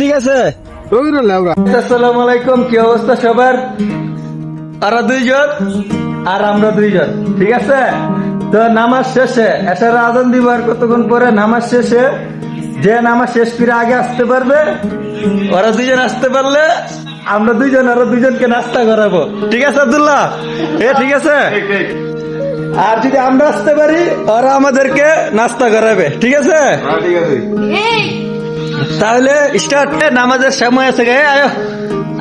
ঠিক আছে। আসসালামু আলাইকুম, কি অবস্থা সবার? তারা দুইজন আর আমরা দুইজন, ঠিক আছে। তো নামাজ শেষে এসার আজান দিব আর কতক্ষণ পরে। নামাজ শেষে যে নামাজ শেষ করে আগে আসতে পারবে, ওরা দুইজন আসতে পারলে আমরা দুইজন আরো দুইজনকে নাস্তা করাবো, ঠিক আছে আব্দুল্লাহ? ঠিক আছে। আর যদি আমরা আসতে পারি ওরা আমাদেরকে নাস্তা করাবে, ঠিক আছে? তাহলে স্টার্ট। নামাজের সময় আছে, আয়ো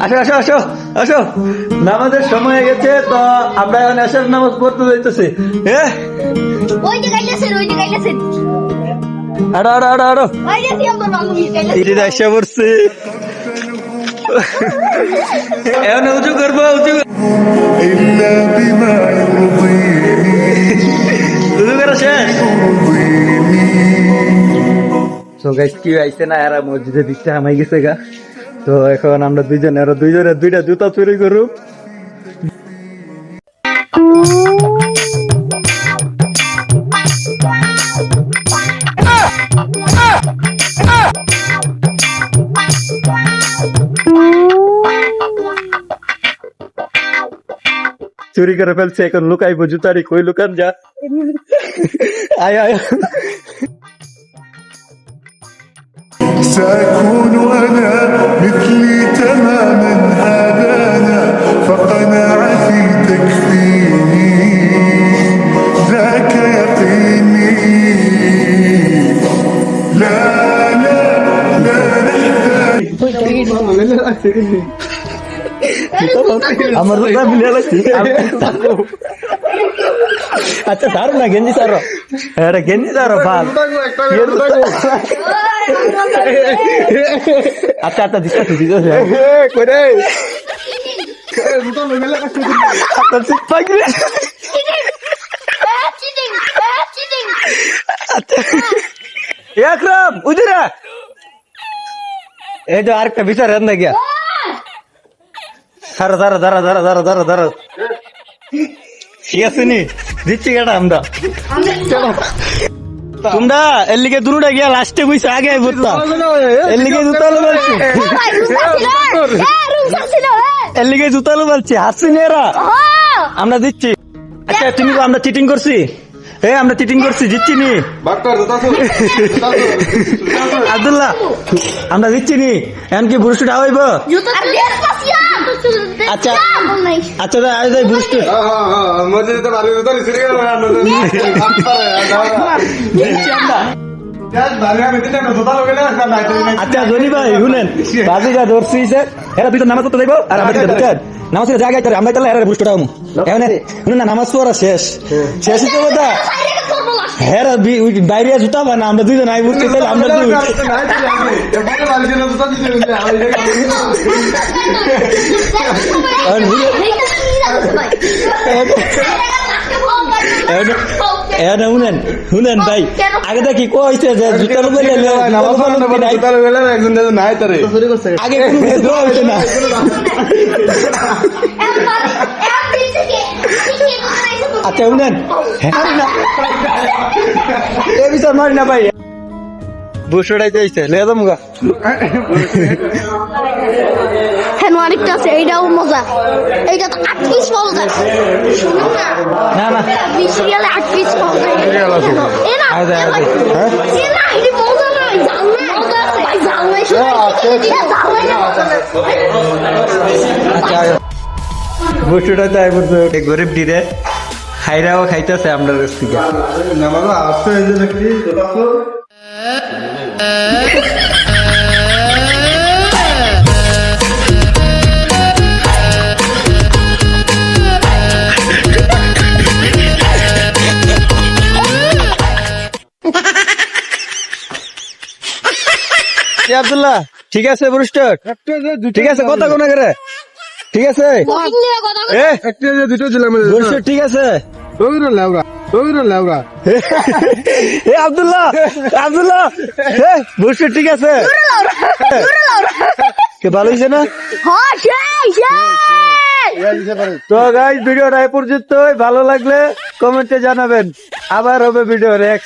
আসো আসো আসো আসো, নামাজের সময় হয়ে গেছে। তো আমরা এখন এসার নামাজ পড়তে যাইতেছি। আড়ো আড়ো আড়ো আড়ো, এসে পড়ছি। এখন উঁচু করবো, উঁচু করা শেষ। তো গাইস কি আইছে না, এরা মসজিদে দিকটা হামাই গেছে গা। তো এখন আমরা দুইজনে আরো দুইজনের দুইটা জুতা চুরি করুক। চুরি করে ফেলছে, এখন লুকাইবো জুতারি। কই লুকান যা, আয় আয়। سأكون أنا مثلي تماما هدانا فقناعتي تكفيني ذاك يقيني لا لا لا نحتاج আমার তো মিলে লাগছে। আচ্ছা সারো না, গেঞ্জি সারো। আরে গেঞ্জি সারো ভাল। আচ্ছা আচ্ছা দিস দিস একরাম উদিরা, এই তো আরেকটা বিচার রান্না গিয়া। সারা দাঁড়া দাঁড়া দাঁড়া দাঁড়া দাঁড়া দাঁড়া, ঠিক আছে নি দিচ্ছি কেটা আমরা। তোমরা এর লিগে দুটা গিয়া লাস্টে বুঝছো, আগে বুঝতা এর লিগে জুতালো বলছি, এর লিগে জুতালো বলছি। হাসছি এরা, আমরা দিচ্ছি। আচ্ছা তুমি আমরা চিটিং করছি, আমরা চিটিং করছি, জিতছি নি আব্দুল্লাহ, আমরা দিচ্ছি নি। এমনকি বুরুষটা হইব। আচ্ছা আচ্ছা বুরুষটা আচ্ছা জনি ভাই শুনেন, বাজিটা ধরছি এরা দুটো নামাজ পড়তে যাইবো আর আমরা নামাজ জায়গায় আমরা তাহলে এরা বুঝতে পারবো। এখন না নামাজ পড়া শেষ শেষ তো কথা। হ্যাঁ বাইরে জুতা না, আমরা দুইজন আই বুঝতে চাইলে আমরা শুনেন শুনেন ভাই, আগে দেখি কইছে যে জুতার আগে না। আচ্ছা শুনেন, এ বিচার মারি না ভাই, বুসড়াই যাইছে লেদম গা। হ্যাঁ আরেকটা আছে, এইটাও মজা। এইটা তো 8 পিস পাওয়া যায়। না না 20 রিয়ালে 8 পিস পাওয়া যায়। এ না এটা মজা না, জানলে মজা আছে ভাই, জানলে বুসড়া চাই বলতে গরিব দিরে খাইরাও খাইতেছে আমরা রেস্টিকা নামানো আসছে এই যে নাকি তোটা তো আব্দুল্লাহ ঠিক আছে বুরুস্টার ঠিক আছে কথা কোন করে ঠিক আছে একটা যে দুটো দিলাম বুরুস্টার ঠিক আছে ওইরা লাউরা এ আব্দুল্লাহ আব্দুল্লাহ এ বুরুস্টার ঠিক আছে কে ভালো হইছে না হ্যাঁ সেই তো গাইস ভিডিওটা এ পর্যন্তই, ভালো লাগলে কমেন্টে জানাবেন, আবার হবে ভিডিও নেক্সট।